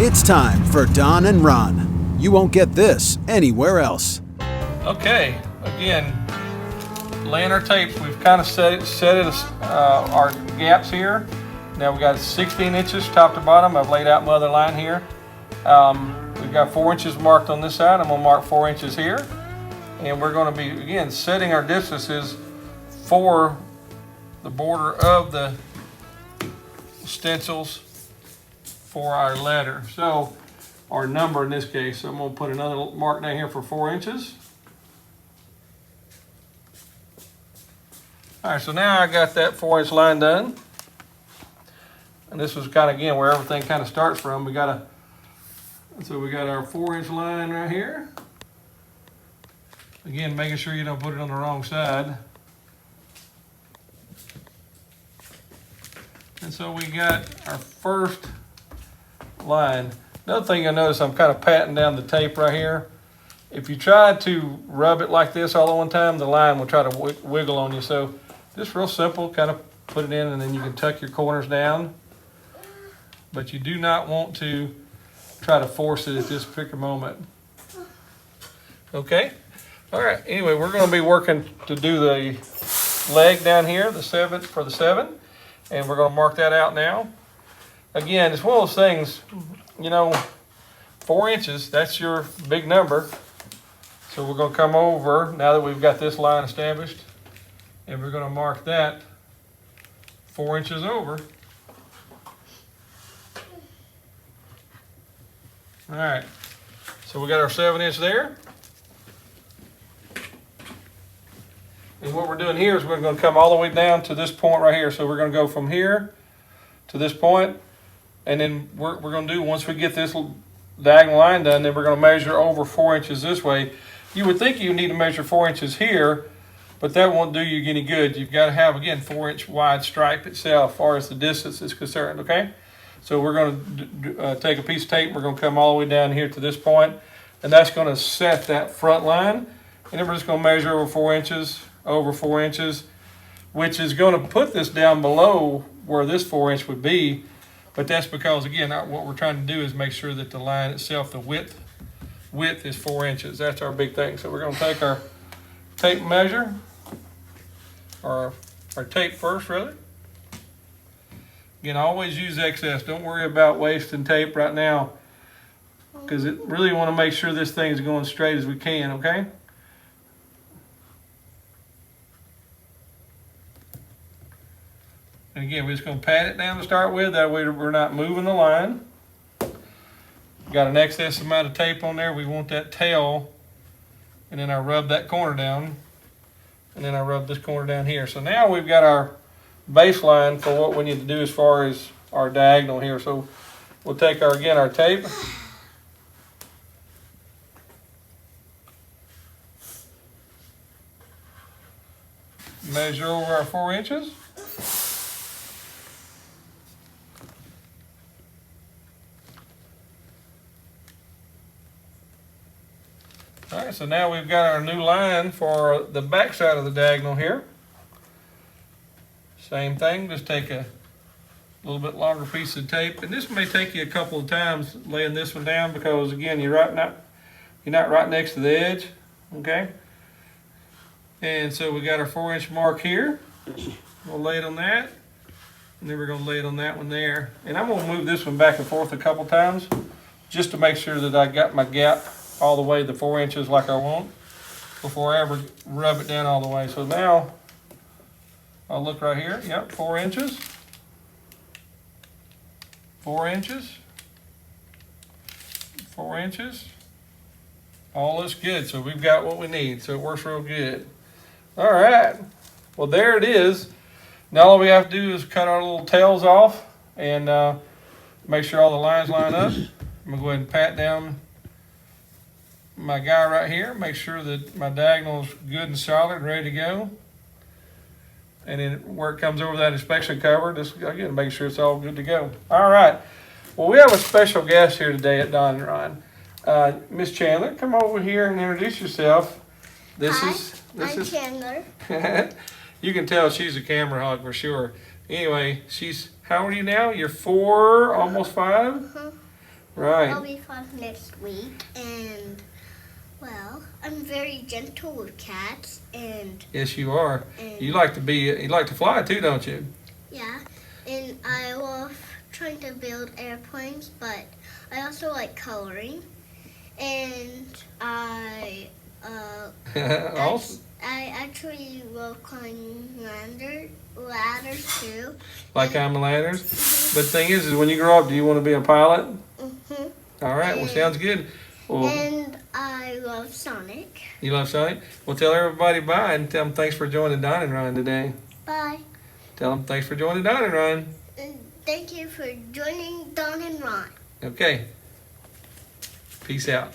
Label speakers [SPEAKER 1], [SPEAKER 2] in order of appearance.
[SPEAKER 1] It's time for Don and Ron. You won't get this anywhere else.
[SPEAKER 2] Okay, again, laying our tapes, we've kind of set our gaps here. Now we've got 16 inches top to bottom. I've laid out my other line here. We've got 4 inches marked on this side. I'm gonna mark 4 inches here. And we're gonna be, again, setting our distances for the border of the stencils for our letter. So, our number in this case. So I'm gonna put another mark down here for 4 inches. All right, so now I got that 4-inch line done. And this was kind of, again, where everything kind of starts from. We got our 4-inch line right here. Again, making sure you don't put it on the wrong side. And so we got our first line. Another thing you'll notice, I'm kind of patting down the tape right here. If you try to rub it like this all at one time, the line will try to wiggle on you. So just real simple, kind of put it in and then you can tuck your corners down. But you do not want to try to force it at this particular moment. Okay? All right, anyway, we're gonna be working to do the leg down here, the 7 for the 7. And we're gonna mark that out now. Again, it's one of those things, you know, 4 inches, that's your big number. So we're gonna come over, now that we've got this line established, and we're gonna mark that 4 inches over. All right, so we got our 7-inch there. And what we're doing here is we're gonna come all the way down to this point right here. So we're gonna go from here to this point, and then we're going to do, once we get this diagonal line done, then we're going to measure over 4 inches this way. You would think you need to measure 4 inches here, but that won't do you any good. You've got to have, again, 4-inch wide stripe itself as far as the distance is concerned, okay? So we're going to take a piece of tape, we're going to come all the way down here to this point, and that's going to set that front line. And then we're just going to measure over 4 inches, which is going to put this down below where this 4-inch would be. But that's because, again, what we're trying to do is make sure that the line itself, the width is 4 inches. That's our big thing. So we're going to take our tape measure, or our tape first, rather. Again, always use excess. Don't worry about wasting tape right now, because it really want to make sure this thing is going straight as we can, okay? And again, we're just going to pat it down to start with. That way we're not moving the line. Got an excess amount of tape on there. We want that tail. And then I rub that corner down. And then I rub this corner down here. So now we've got our baseline for what we need to do as far as our diagonal here. So we'll take our tape. Measure over our 4 inches. All right, so now we've got our new line for the back side of the diagonal here. Same thing, just take a little bit longer piece of tape. And this may take you a couple of times laying this one down because, again, you're not right next to the edge, okay? And so we got our 4-inch mark here. We'll lay it on that. And then we're going to lay it on that one there. And I'm going to move this one back and forth a couple times just to make sure that I got my gap all the way to 4 inches like I want before I ever rub it down all the way. So now I'll look right here. Yep, 4 inches. 4 inches. 4 inches. All looks good. So we've got what we need. So it works real good. All right. Well, there it is. Now all we have to do is cut our little tails off and make sure all the lines line up. I'm going to go ahead and pat down my guy right here, make sure that my diagonal is good and solid and ready to go. And then where it comes over that inspection cover, just again make sure it's all good to go. All right. Well, we have a special guest here today at Don and Ron. Miss Chandler, come over here and introduce yourself.
[SPEAKER 3] I'm Chandler.
[SPEAKER 2] You can tell she's a camera hog for sure. Anyway, how old are you now? You're 4, almost 5? Right.
[SPEAKER 3] I'll be 5 next week, and well, I'm very gentle with cats, and
[SPEAKER 2] Yes, you are.
[SPEAKER 3] and
[SPEAKER 2] You like to fly too, don't you?
[SPEAKER 3] yeah, and I love trying to build airplanes, but I also like coloring, and I
[SPEAKER 2] Awesome.
[SPEAKER 3] I actually love climbing ladders too.
[SPEAKER 2] Like I'm a ladders. But the thing is when you grow up, do you want to be a pilot?
[SPEAKER 3] Hmm.
[SPEAKER 2] All right. Well, sounds good. Well,
[SPEAKER 3] And I love Sonic.
[SPEAKER 2] you love Sonic? Well, tell everybody bye and tell them thanks for joining Don and Ron today.
[SPEAKER 3] Bye.
[SPEAKER 2] Tell them thanks for joining Don and Ron.
[SPEAKER 3] And thank you for joining Don and Ron.
[SPEAKER 2] Okay. Peace out.